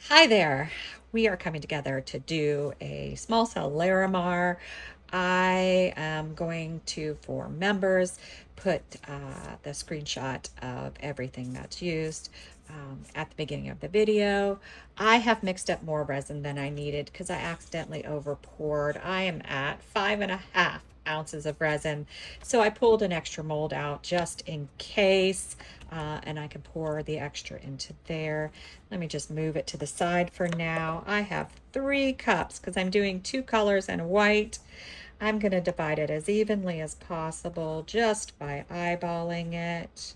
Hi there. We are coming together to do a small cell Larimar. I am going to, for members, put the screenshot of everything that's used at the beginning of the video. I have mixed up more resin than I needed because I accidentally over poured. I am at 5.5 ounces of resin. So I pulled an extra mold out just in case, and I can pour the extra into there. Let me just move it to the side for now. I have 3 cups because I'm doing 2 colors and white. I'm going to divide it as evenly as possible just by eyeballing it.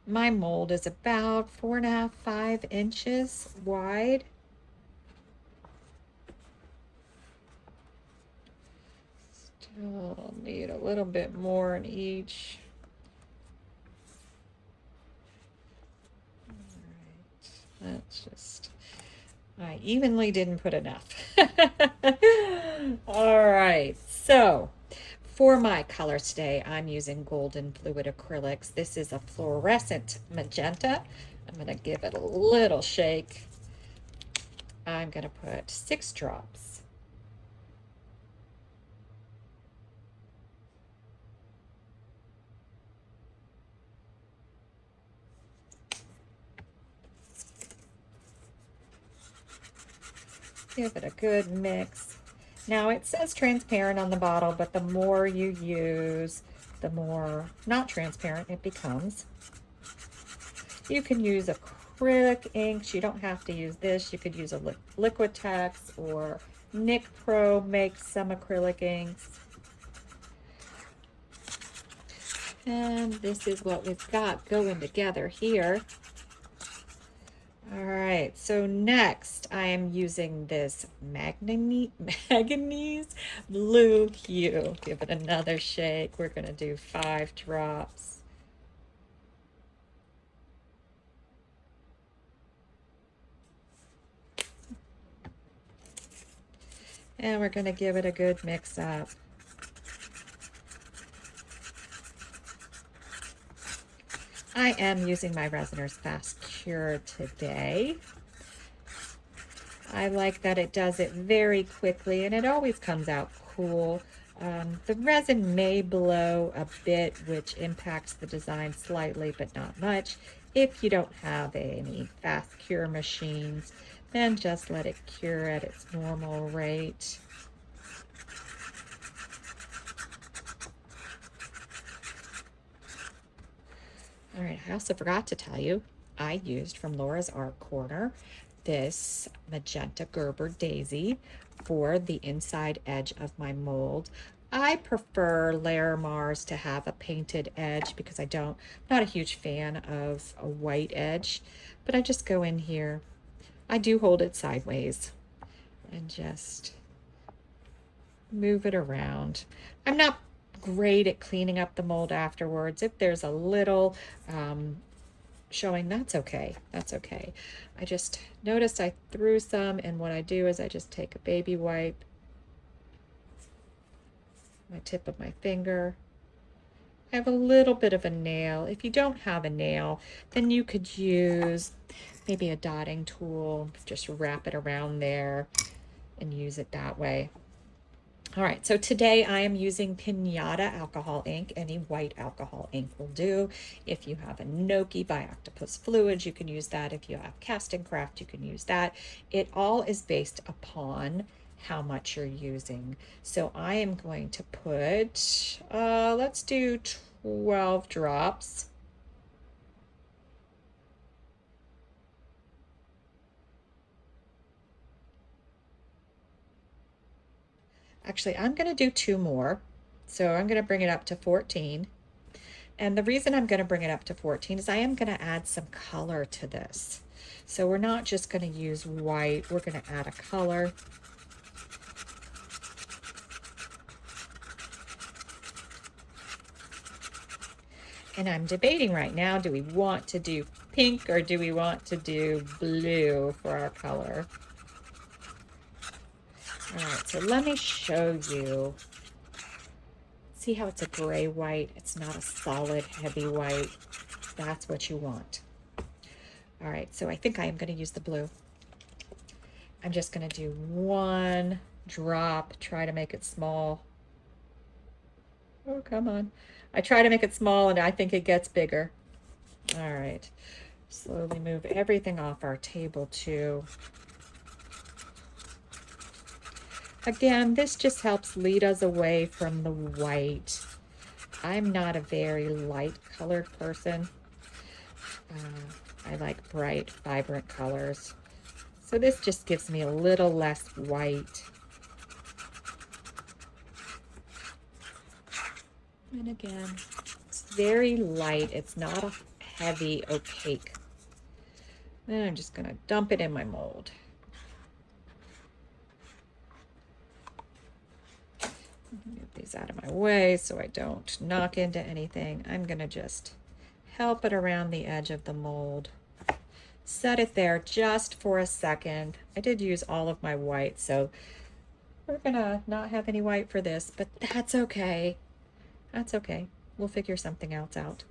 My mold is about 4.5, 5 inches wide. Still need a little bit more in each. All right, that's just, I evenly didn't put enough. All right, so for my colors today, I'm using golden fluid acrylics. This is a fluorescent magenta. I'm going to give it a little shake. I'm going to put 6 drops. Give it a good mix. Now it says transparent on the bottle, but the more you use, the more not transparent it becomes. You can use acrylic inks. You don't have to use this. You could use a Liquitex, or Nick Pro makes some acrylic inks. And this is what we've got going together here. All right, so next I am using this manganese blue hue. Give it another shake. We're going to do 5 drops. And we're going to give it a good mix up. I am using my Resiners Fast Cure today. I like that it does it very quickly, and it always comes out cool. The resin may blow a bit, which impacts the design slightly, but not much. If you don't have any fast cure machines, then just let it cure at its normal rate. All right, I also forgot to tell you, I used from Laura's Art Corner this magenta Gerber daisy for the inside edge of my mold. I prefer Larimars to have a painted edge because I'm not a huge fan of a white edge, but I just go in here. I do hold it sideways and just move it around. I'm not great at cleaning up the mold afterwards. If there's a little showing, that's okay. That's okay. I just noticed I threw some, and what I do is I just take a baby wipe, my tip of my finger. I have a little bit of a nail. If you don't have a nail, then you could use maybe a dotting tool, just wrap it around there and use it that way. All right, so today I am using Pinata alcohol ink. Any white alcohol ink will do. If you have a Enoki by Octopus Fluids, you can use that. If you have Casting Craft, you can use that. It all is based upon how much you're using. So I am going to put, let's do 12 drops. Actually, I'm going to do 2 more. So I'm going to bring it up to 14. And the reason I'm going to bring it up to 14 is I am going to add some color to this. So we're not just going to use white, we're going to add a color. And I'm debating right now, do we want to do pink or do we want to do blue for our color? All right, so let me show you. See how it's a gray white? It's not a solid, heavy white. That's what you want. All right, so I think I am going to use the blue. I'm just going to do one drop, try to make it small. Oh, come on. I try to make it small and I think it gets bigger. All right, slowly move everything off our table too. Again, this just helps lead us away from the white. I'm not a very light colored person. I like bright, vibrant colors. So this just gives me a little less white. And again, it's very light. It's not a heavy, opaque. Then I'm just going to dump it in my mold. Get these out of my way so I don't knock into anything. I'm going to just help it around the edge of the mold. Set it there just for a second. I did use all of my white, so we're gonna not have any white for this, but that's okay. That's okay. We'll figure something else out.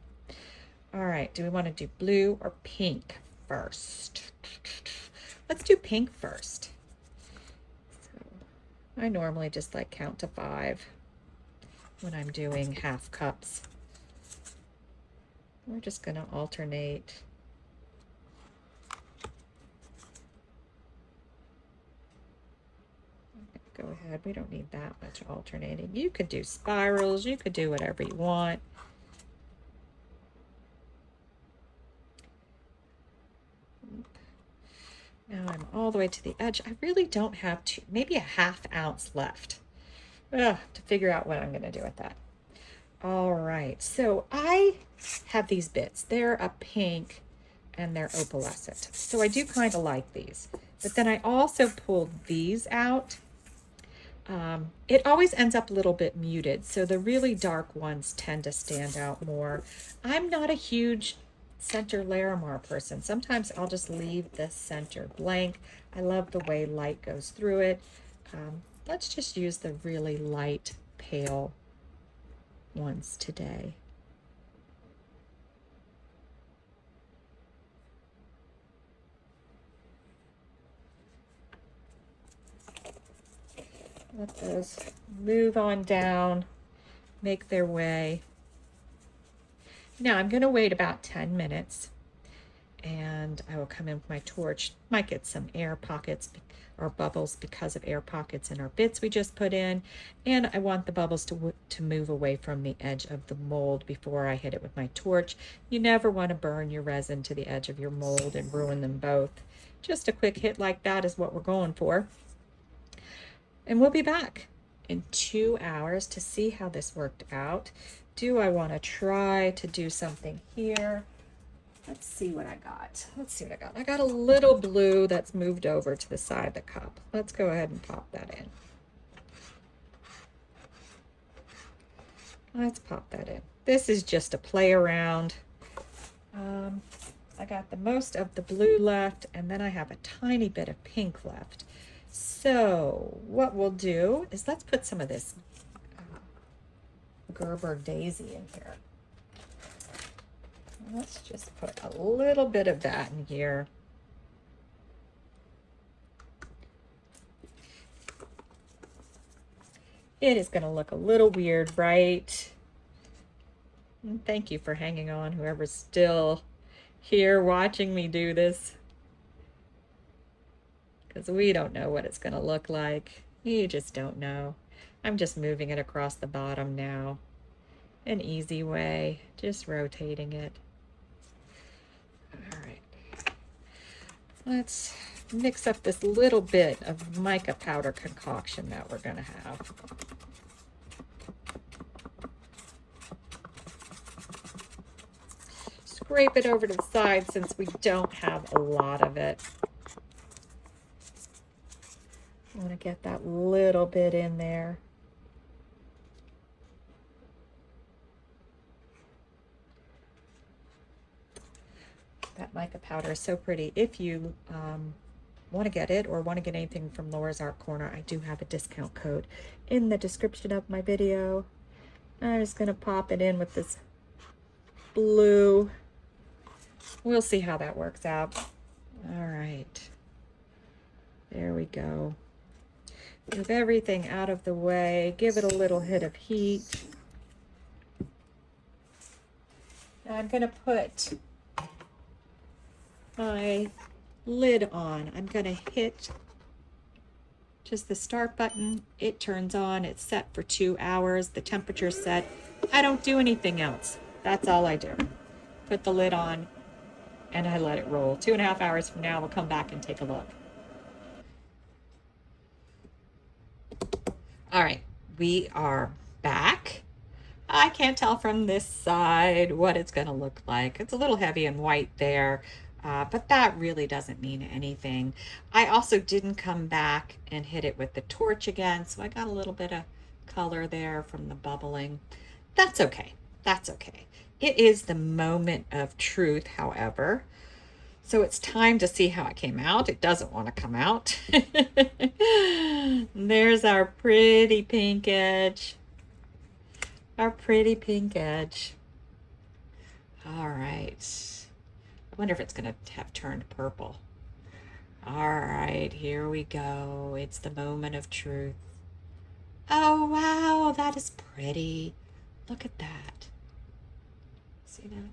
All right, do we want to do blue or pink first? Let's do pink first. So I normally just like count to 5 when I'm doing half cups. We're just gonna alternate. Go ahead, we don't need that much alternating. You could do spirals, you could do whatever you want. Now I'm all the way to the edge. I really don't have maybe a ½ ounce left to figure out what I'm gonna do with that. All right, so I have these bits. They're a pink and they're opalescent. So I do kind of like these, but then I also pulled these out. It always ends up a little bit muted, so the really dark ones tend to stand out more. I'm not a huge center Larimar person. Sometimes I'll just leave the center blank. I love the way light goes through it. Let's just use the really light, pale ones today. Let those move on down, make their way. Now I'm going to wait about 10 minutes and I will come in with my torch. Might get some air pockets or bubbles because of air pockets in our bits we just put in. And I want the bubbles to move away from the edge of the mold before I hit it with my torch. You never want to burn your resin to the edge of your mold and ruin them both. Just a quick hit like that is what we're going for. And we'll be back in 2 hours to see how this worked out. Do I want to try to do something here? Let's see what I got. Let's see what I got. I got a little blue that's moved over to the side of the cup. Let's go ahead and pop that in. Let's pop that in. This is just a play around. I got the most of the blue left, and then I have a tiny bit of pink left. So what we'll do is let's put some of this Gerber daisy in here. Let's just put a little bit of that in here. It is going to look a little weird, right? And thank you for hanging on, whoever's still here watching me do this. Because we don't know what it's going to look like. You just don't know. I'm just moving it across the bottom now. An easy way, just rotating it. All right. Let's mix up this little bit of mica powder concoction that we're going to have. Scrape it over to the side since we don't have a lot of it. I want to get that little bit in there. That mica powder is so pretty. If you want to get it or want to get anything from Laura's Art Corner, I do have a discount code in the description of my video. I'm just going to pop it in with this blue. We'll see how that works out. All right. There we go. Move everything out of the way. Give it a little hit of heat. Now I'm going to put my lid on. I'm going to hit just the start button. It turns on. It's set for 2 hours. The temperature's set. I don't do anything else. That's all I do. Put the lid on and I let it roll. 2.5 hours from now, we'll come back and take a look. All right, we are back. I can't tell from this side what it's going to look like. It's a little heavy and white there, but that really doesn't mean anything. I also didn't come back and hit it with the torch again, so I got a little bit of color there from the bubbling. That's okay. That's okay. It is the moment of truth, however. So it's time to see how it came out. It doesn't want to come out. There's our pretty pink edge. Our pretty pink edge. All right. I wonder if it's going to have turned purple. All right, here we go. It's the moment of truth. Oh, wow, that is pretty. Look at that. See that?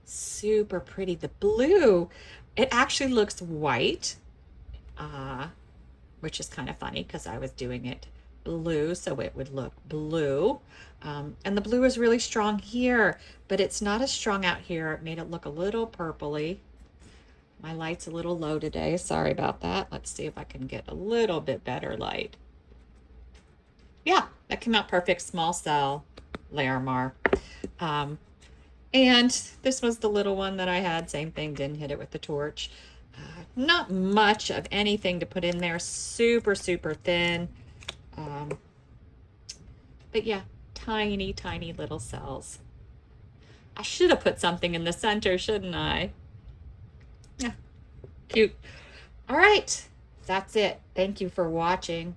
Super pretty. The blue, it actually looks white, which is kind of funny because I was doing it blue, so it would look blue. And the blue is really strong here, but it's not as strong out here. It made it look a little purpley. My light's a little low today. Sorry about that. Let's see if I can get a little bit better light. Yeah, that came out perfect. Small cell Larimar. And this was the little one that I had. Same thing, didn't hit it with the torch. Not much of anything to put in there. Super, super thin. But yeah, tiny, tiny little cells. I should have put something in the center, shouldn't I? Yeah, cute. All right, that's it. Thank you for watching.